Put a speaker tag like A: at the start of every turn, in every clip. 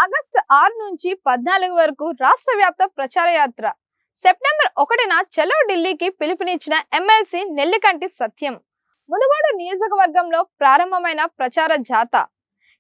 A: August 6 నుంచి 14 వరకు రాష్ట్ర వ్యాప్త ప్రచార యాత్ర. సెప్టెంబర్ 1న చలో ఢిల్లీకి పిలుపునిచ్చిన ఎమ్మెల్సీ నెల్లికంటి సత్యం. మునుగోడు నియోజకవర్గంలో ప్రారంభమైన ప్రచార జాథా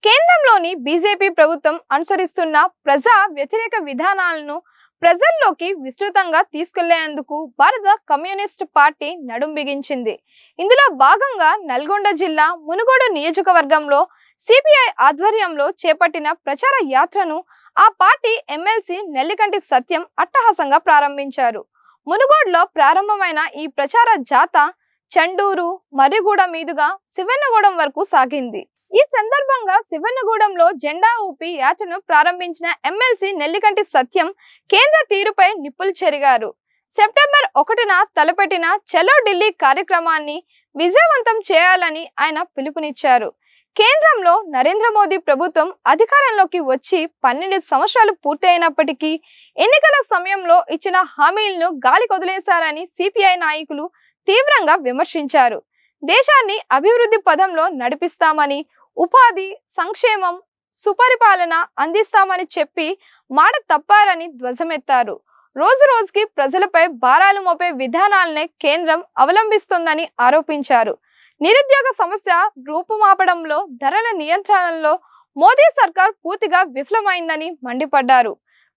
A: కేంద్రంలోని బీజేపీ ప్రభుత్వం అనుసరిస్తున్న ప్రజా వ్యతిరేక విధానాలను ప్రజల్లోకి విస్తృతంగా తీసుకెళ్లేందుకు భారత కమ్యూనిస్ట్ పార్టీ నడుం బిగించింది. ఇందులో భాగంగా నల్గొండ జిల్లా మునుగోడు నియోజకవర్గంలో సిపిఐ ఆధ్వర్యంలో చేపట్టిన ప్రచార యాత్రను ఆ పార్టీ ఎమ్మెల్సీ నెల్లికంటి సత్యం అట్టహాసంగా ప్రారంభించారు. మునుగోడులో ప్రారంభమైన ఈ ప్రచార జాథా చండూరు, మర్రిగూడ మీదుగా శివన్నగూడెం వరకు సాగింది. ఈ సందర్భంగా శివన్నగూడెంలో జెండా ఊపి యాత్రను ప్రారంభించిన ఎమ్మెల్సీ నెల్లికంటి సత్యం కేంద్ర తీరుపై నిప్పులు చెరిగారు. సెప్టెంబర్ 1న తలపెట్టిన చలో ఢిల్లీ కార్యక్రమాన్ని విజయవంతం చేయాలని ఆయన పిలుపునిచ్చారు. కేంద్రంలో నరేంద్ర మోదీ ప్రభుత్వం అధికారంలోకి వచ్చి 12 సంవత్సరాలు పూర్తయినప్పటికీ ఎన్నికల సమయంలో ఇచ్చిన హామీలను గాలి కొదిలేశారని సిపిఐ నాయకులు తీవ్రంగా విమర్శించారు. దేశాన్ని అభివృద్ధి పదంలో నడిపిస్తామని, ఉపాధి, సంక్షేమం, సుపరిపాలన అందిస్తామని చెప్పి మాట తప్పారని ధ్వజమెత్తారు. రోజు రోజుకి ప్రజలపై భారాలు మోపే విధానాలనే కేంద్రం అవలంబిస్తోందని ఆరోపించారు. నిరుద్యోగ సమస్య రూపుమాపడంలో, ధరల నియంత్రణలో మోదీ సర్కార్ పూర్తిగా విఫలమైందని మండిపడ్డారు.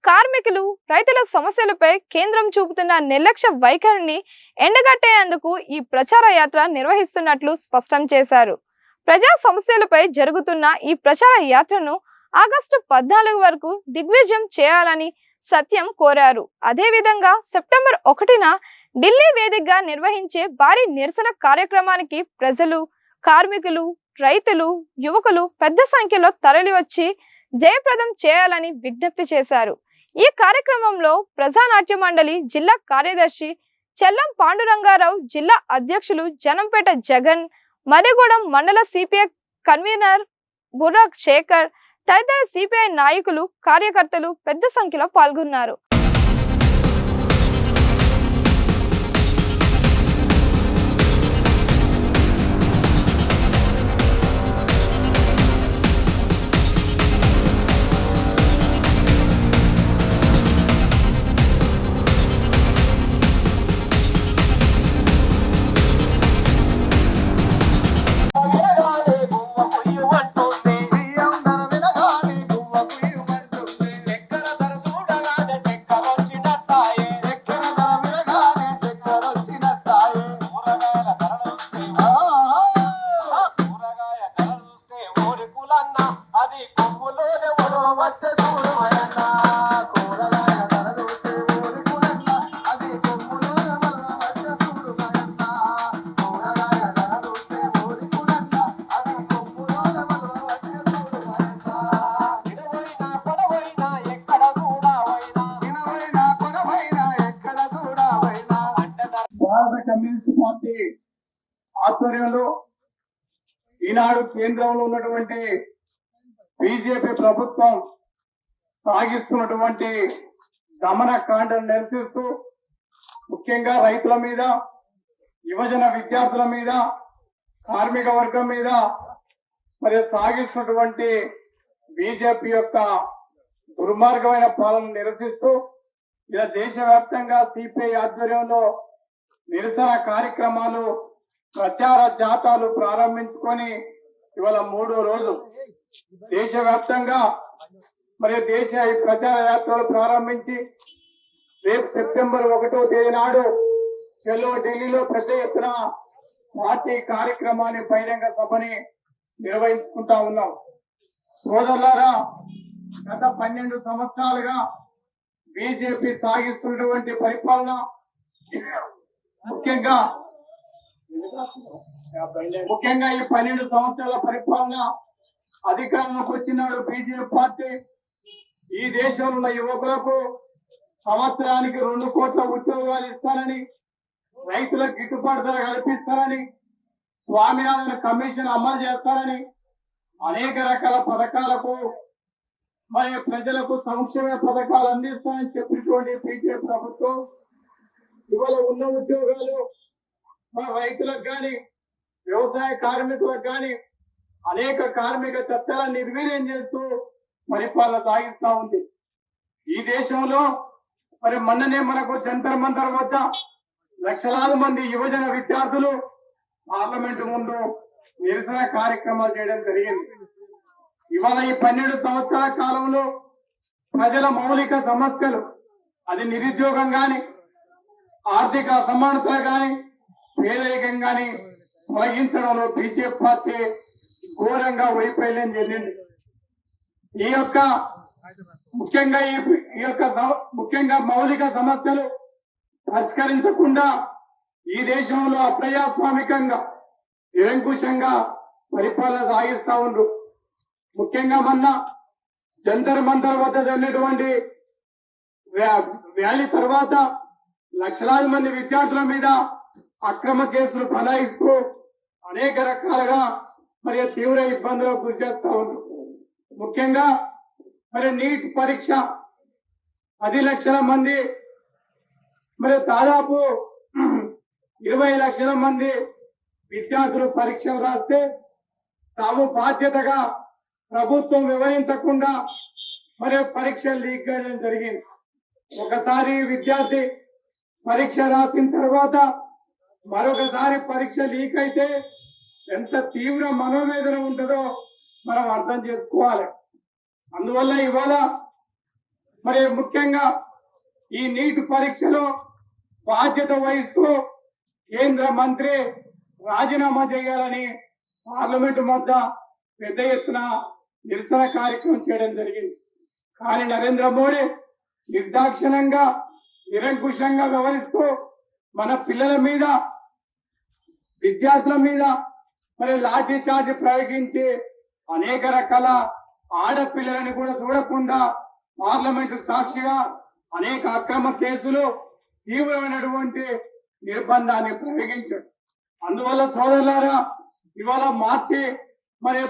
A: కార్మికులు, రైతుల సమస్యలపై కేంద్రం చూపుతున్న నిర్లక్ష్య వైఖరిని ఎండగట్టేందుకు ఈ ప్రచార యాత్ర నిర్వహిస్తున్నట్లు స్పష్టం చేశారు. ప్రజా సమస్యలపై జరుగుతున్న ఈ ప్రచార యాత్రను ఆగస్టు 14 వరకు దిగ్విజయం చేయాలని సత్యం కోరారు. అదేవిధంగా సెప్టెంబర్ 1న ఢిల్లీ వేదికగా నిర్వహించే భారీ నిరసన కార్యక్రమానికి ప్రజలు, కార్మికులు, రైతులు, యువకులు పెద్ద సంఖ్యలో తరలివచ్చి జయప్రదం చేయాలని విజ్ఞప్తి చేశారు. ఈ కార్యక్రమంలో ప్రజానాట్య మండలి జిల్లా కార్యదర్శి చెల్లం పాండురంగారావు, జిల్లా అధ్యక్షులు జనంపేట జగన్, మర్రిగూడెం మండల సిపిఐ కన్వీనర్ బుర్రా శేఖర్ తదితర సిపిఐ నాయకులు, కార్యకర్తలు పెద్ద సంఖ్యలో పాల్గొన్నారు.
B: కమ్యూనిస్ట్ పార్టీ ఆధ్వర్యంలో ఈనాడు కేంద్రంలో ఉన్నటువంటి బీజేపీ ప్రభుత్వం సాగిస్తున్నటువంటి దమనకాండను నిరసిస్తూ ముఖ్యంగా రైతుల మీద, యువజన విద్యార్థుల మీద, కార్మిక వర్గం మీద మరి సాగిస్తున్నటువంటి బీజేపీ యొక్క దుర్మార్గమైన పాలన నిరసిస్తూ ఇలా దేశవ్యాప్తంగా సిపిఐ ఆధ్వర్యంలో నిరసన కార్యక్రమాలు, ప్రచార జాథాలు ప్రారంభించుకొని ఇవాళ 3వ రోజు దేశవ్యాప్తంగా మరి దేశ ఈ ప్రచార యాత్రలు ప్రారంభించి రేపు సెప్టెంబర్ 1వ తేదీ నాడు చలో ఢిల్లీలో పెద్ద ఎత్తున పార్టీ కార్యక్రమాన్ని, బహిరంగ సభని నిర్వహించుకుంటా ఉన్నాం. సోదరులారా, గత 12 సంవత్సరాలుగా బీజేపీ సాగిస్తున్నటువంటి పరిపాలన, ముఖ్యంగా ఈ 12 సంవత్సరాల పరిపాలన అధికారంలోకి వచ్చినాడు బీజేపీ పార్టీ ఈ దేశంలో ఉన్న యువకులకు సంవత్సరానికి 2 కోట్ల ఉద్యోగాలు ఇస్తారని, రైతులకు గిట్టుబాటు ధర కల్పిస్తారని, స్వామినాథన్ కమిషన్ అమలు చేస్తారని, అనేక రకాల పథకాలకు మరి ప్రజలకు సంక్షేమ పథకాలు అందిస్తారని చెప్పినటువంటి బీజేపీ ప్రభుత్వం ఇవాళ ఉన్న ఉద్యోగాలు మన రైతులకు కానీ, వ్యవసాయ కార్మికులకు కానీ అనేక కార్మిక చట్టాలను నిర్వీర్యం చేస్తూ పరిపాలన సాగిస్తా ఉంది. ఈ దేశంలో మరి మొన్ననే మనకు జంతర్ మంతర్ వద్ద లక్షలాది మంది యువజన విద్యార్థులు పార్లమెంటు ముందు నిరసన కార్యక్రమాలు చేయడం జరిగింది. ఇవాళ ఈ 12 సంవత్సరాల కాలంలో ప్రజల మౌలిక సమస్యలు, అది నిరుద్యోగం గాని, ఆర్థిక అసమానతలు గాని, పేదరికం గాని తొలగించడంలో బీజేపీ పార్టీ ఘోరంగా వైఫల్యం చెందింది. ఈ యొక్క ముఖ్యంగా మౌలిక సమస్యలు పరిష్కరించకుండా ఈ దేశంలో అప్రజాస్వామికంగా నిరంకుశంగా పరిపాలన సాగిస్తా ఉండ్రు. ముఖ్యంగా మొన్న జంతర్ మంతర్ వద్ద జరిగినటువంటి ర్యాలీ తర్వాత లక్షలాది మంది విద్యార్థుల మీద అక్రమ కేసులు బనాయిస్తూ అనేక రకాలుగా మరి తీవ్ర ఇబ్బందులకు గురి చేస్తా ఉన్నారు. ముఖ్యంగా మరి నీట్ పరీక్ష 10 లక్షల మంది, మరి దాదాపు 20 లక్షల మంది విద్యార్థులు పరీక్షలు రాస్తే తాము బాధ్యతగా ప్రభుత్వం వివరించకుండా మరి పరీక్షలు లీక్ చేయడం జరిగింది. ఒకసారి విద్యార్థి పరీక్ష రాసిన తర్వాత మరొకసారి పరీక్ష లీక్ అయితే ఎంత తీవ్ర మనోవేదన ఉంటుందో మనం అర్థం చేసుకోవాలి. అందువల్ల ఇవాళ మరి ముఖ్యంగా ఈ నీట్ పరీక్షలో బాధ్యత వహిస్తూ కేంద్ర మంత్రి రాజీనామా చేయాలని పార్లమెంటు వద్ద పెద్ద ఎత్తున నిరసన కార్యక్రమం చేయడం జరిగింది. కానీ నరేంద్ర మోడీ నిర్దాక్షిణ్యంగా నిరంకుశంగా వ్యవహరిస్తూ మన పిల్లల మీద, విద్యార్థుల మీద మరి లాఠీ చార్జ్ ప్రయోగించి అనేక రకాల ఆడపిల్లలని కూడా చూడకుండా పార్లమెంటు సాక్షిగా అనేక అక్రమ కేసులు, తీవ్రమైనటువంటి నిర్బంధాన్ని ప్రయోగించాడు. అందువల్ల సోదరులారా, ఇవాళ మార్చి మరి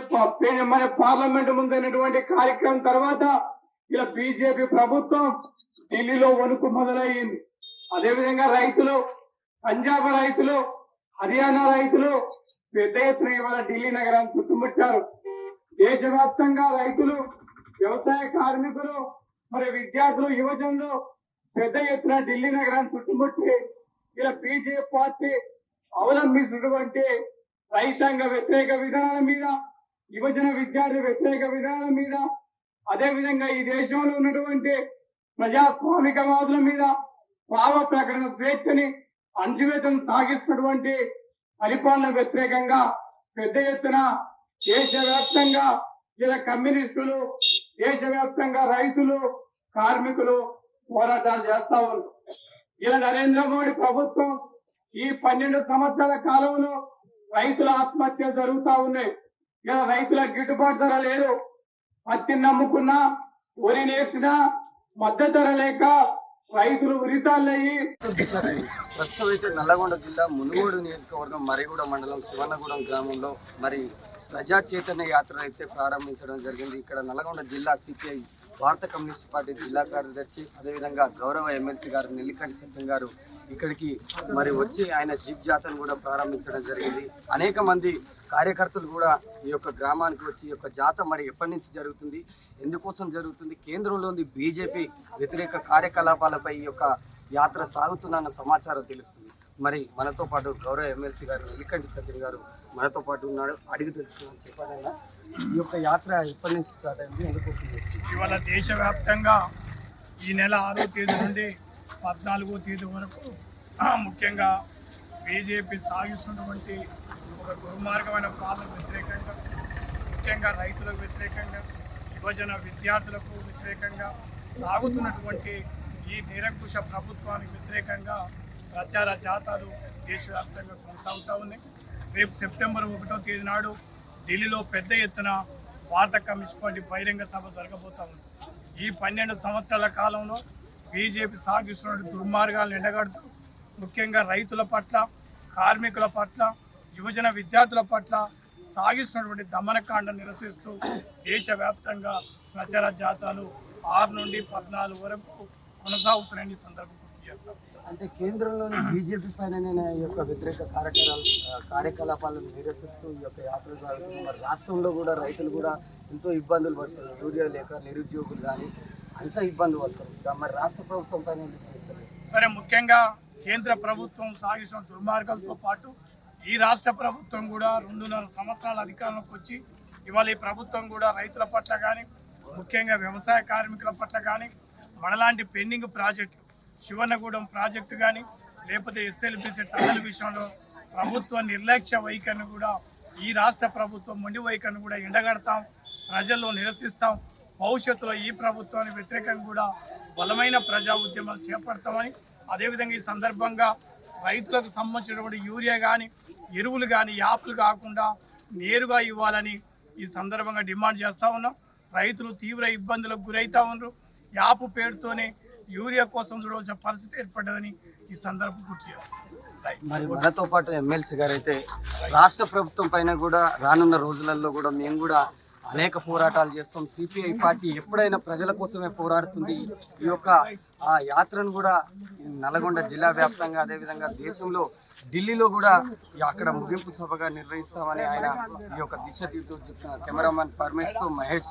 B: పార్లమెంటు ముందైనటువంటి కార్యక్రమం తర్వాత ఇలా బీజేపీ ప్రభుత్వం ఢిల్లీలో వణుకు మొదలయ్యింది. అదేవిధంగా రైతులు, పంజాబ్ రైతులు, హర్యానా రైతులు పెద్ద ఎత్తున ఇవాళ ఢిల్లీ నగరాన్ని చుట్టుముట్టారు. దేశవ్యాప్తంగా రైతులు, వ్యవసాయ కార్మికులు, మరి విద్యార్థులు, యువజనులు పెద్ద ఎత్తున ఢిల్లీ నగరాన్ని చుట్టుముట్టి ఇలా బీజేపీ పార్టీ అవలంబిస్తున్నటువంటి రైతాంగ వ్యతిరేక విధానాల మీద, యువజన విద్యార్థి వ్యతిరేక విధానాల మీద, అదే విధంగా ఈ దేశంలో ఉన్నటువంటి ప్రజాస్వామికవాదుల మీద, భావ ప్రకటన స్వేచ్ఛని అణచివేతను సాగిస్తున్నటువంటి పరిపాలన వ్యతిరేకంగా పెద్ద ఎత్తున దేశవ్యాప్తంగా ఇలా కమ్యూనిస్టులు, దేశవ్యాప్తంగా రైతులు, కార్మికులు పోరాటాలు చేస్తా ఉన్నారు. ఇలా నరేంద్ర మోడీ ప్రభుత్వం ఈ 12 సంవత్సరాల కాలంలో రైతుల ఆత్మహత్యలు జరుగుతా ఉన్నాయి. ఇలా రైతుల గిట్టుబాటు ధర లేదు. పత్తిని నమ్ముకున్నా, వరిని వేసినా మద్దతు ధర లేక రైతులు ఉరితాళ్ళయి.
C: ప్రస్తుతం అయితే నల్లగొండ జిల్లా మునుగోడు నియోజకవర్గం మరిగూడ మండలం శివన్నగూడెం గ్రామంలో మరి ప్రజా చైతన్య యాత్ర అయితే ప్రారంభించడం జరిగింది. ఇక్కడ నల్లగొండ జిల్లా సిపిఐ భారత కమ్యూనిస్ట్ పార్టీ జిల్లా కార్యదర్శి, అదేవిధంగా గౌరవ ఎమ్మెల్సీ గారు నెల్లికంటి సత్యం గారు ఇక్కడికి మరి వచ్చి ఆయన జీప్ జాతను కూడా ప్రారంభించడం జరిగింది. అనేక మంది కార్యకర్తలు కూడా ఈ యొక్క గ్రామానికి వచ్చి ఈ యొక్క జాత మరి ఎప్పటి నుంచి జరుగుతుంది, ఎందుకోసం జరుగుతుంది, కేంద్రంలోని బీజేపీ వ్యతిరేక కార్యకలాపాలపై ఈ యొక్క యాత్ర సాగుతున్న సమాచారం తెలుస్తుంది. మరి మనతో పాటు గౌరవ ఎమ్మెల్సీ గారు నెల్లికంటి సత్యం గారు మనతో పాటు ఉన్నాడు. అడిగి తెలుసుకున్నాం. చెప్పాలన్నా ఈ యొక్క యాత్ర ఎప్పటి నుంచి స్టార్ట్ అయింది, ఎందుకోసం చేస్తుంది?
D: ఇవాళ దేశవ్యాప్తంగా ఈ నెల 6వ తేదీ నుండి 14వ తేదీ వరకు ముఖ్యంగా బీజేపీ సాగిస్తున్నటువంటి ఒక దుర్మార్గమైన పాలన వ్యతిరేకంగా, ముఖ్యంగా రైతులకు వ్యతిరేకంగా, యువజన విద్యార్థులకు వ్యతిరేకంగా సాగుతున్నటువంటి ఈ నిరంకుశ ప్రభుత్వానికి వ్యతిరేకంగా ప్రచార జాతాలు దేశవ్యాప్తంగా కొనసాగుతూ ఉన్నాయి. రేపు సెప్టెంబర్ 1వ తేదీ నాడు ఢిల్లీలో పెద్ద ఎత్తున భారత కమ్యూనిస్ట్ పార్టీ బహిరంగ సభ జరగబోతా ఉంది. ఈ 12 సంవత్సరాల కాలంలో బీజేపీ సాగిస్తున్న దుర్మార్గాలను ఎండగడుతూ ముఖ్యంగా రైతుల పట్ల, కార్మికుల పట్ల, యువజన విద్యార్థుల పట్ల సాగిస్తున్నటువంటి దమనకాండ నిరసిస్తూ దేశవ్యాప్తంగా ప్రచార జాతాలు 6 నుండి 14 వరకు కొనసాగుతున్నాయని సందర్భం చేస్తాం.
C: అంటే కేంద్రంలోని బీజేపీ పైన ఈ యొక్క వ్యతిరేక కార్యకలాపాలను నిరసిస్తూ ఈ యొక్క యాత్ర సాగుతుంది. మరి రాష్ట్రంలో కూడా రైతులు కూడా ఎంతో ఇబ్బందులు పడుతున్నారు. యూరియా లేక నిరుద్యోగులు కానీ అంత ఇబ్బంది పడుతున్నారు. ఇంకా మరి రాష్ట్ర ప్రభుత్వం పైన ఎందుకు చేస్తారు?
D: సరే, ముఖ్యంగా కేంద్ర ప్రభుత్వం సాగిస్తున్న దుర్మార్గాలతో పాటు ఈ రాష్ట్ర ప్రభుత్వం కూడా 2.5 సంవత్సరాల అధికారంలోకి వచ్చి ఇవాళ ఈ ప్రభుత్వం కూడా రైతుల పట్ల కానీ ముఖ్యంగా వ్యవసాయ కార్మికుల పట్ల కానీ మనలాంటి పెండింగ్ ప్రాజెక్టులు శివన్నగూడెం ప్రాజెక్టు కానీ లేకపోతే ఎస్ఎల్బిసి టన్నల్ విషయంలో ప్రభుత్వ నిర్లక్ష్య వైఖరిని కూడా ఈ రాష్ట్ర ప్రభుత్వం మొండి వైఖరిని కూడా ఎండగడతాం, ప్రజల్లో నిరసిస్తాం. భవిష్యత్తులో ఈ ప్రభుత్వానికి వ్యతిరేకంగా కూడా బలమైన ప్రజా ఉద్యమాలు చేపడతామని, అదేవిధంగా ఈ సందర్భంగా రైతులకు సంబంధించినటువంటి యూరియా కానీ ఎరువులు కానీ యాప్లు కాకుండా నేరుగా ఇవ్వాలని ఈ సందర్భంగా డిమాండ్ చేస్తూ ఉన్నాం. రైతులు తీవ్ర ఇబ్బందులకు గురవుతూ ఉన్నారు. యాప్ పేరుతోనే యూరియా కోసం చూడవలసిన పరిస్థితి ఏర్పడ్డదని ఈ సందర్భం గుర్తు చేస్తాం.
C: మరి మనతో పాటు ఎమ్మెల్సీ గారు అయితే రాష్ట్ర ప్రభుత్వం పైన కూడా రానున్న రోజులలో కూడా మేము కూడా అనేక పోరాటాలు చేస్తాం. సిపిఐ పార్టీ ఎప్పుడైనా ప్రజల కోసమే పోరాడుతుంది. ఈ యొక్క ఆ యాత్రను కూడా నల్గొండ జిల్లా వ్యాప్తంగా అదేవిధంగా దేశంలో ఢిల్లీలో కూడా అక్కడ ముగింపు సభగా నిర్వహిస్తామని ఆయన ఈ యొక్క దిశ తీరుతూ చెప్తున్నారు. కెమెరామెన్ పరమేష్తో మహేష్.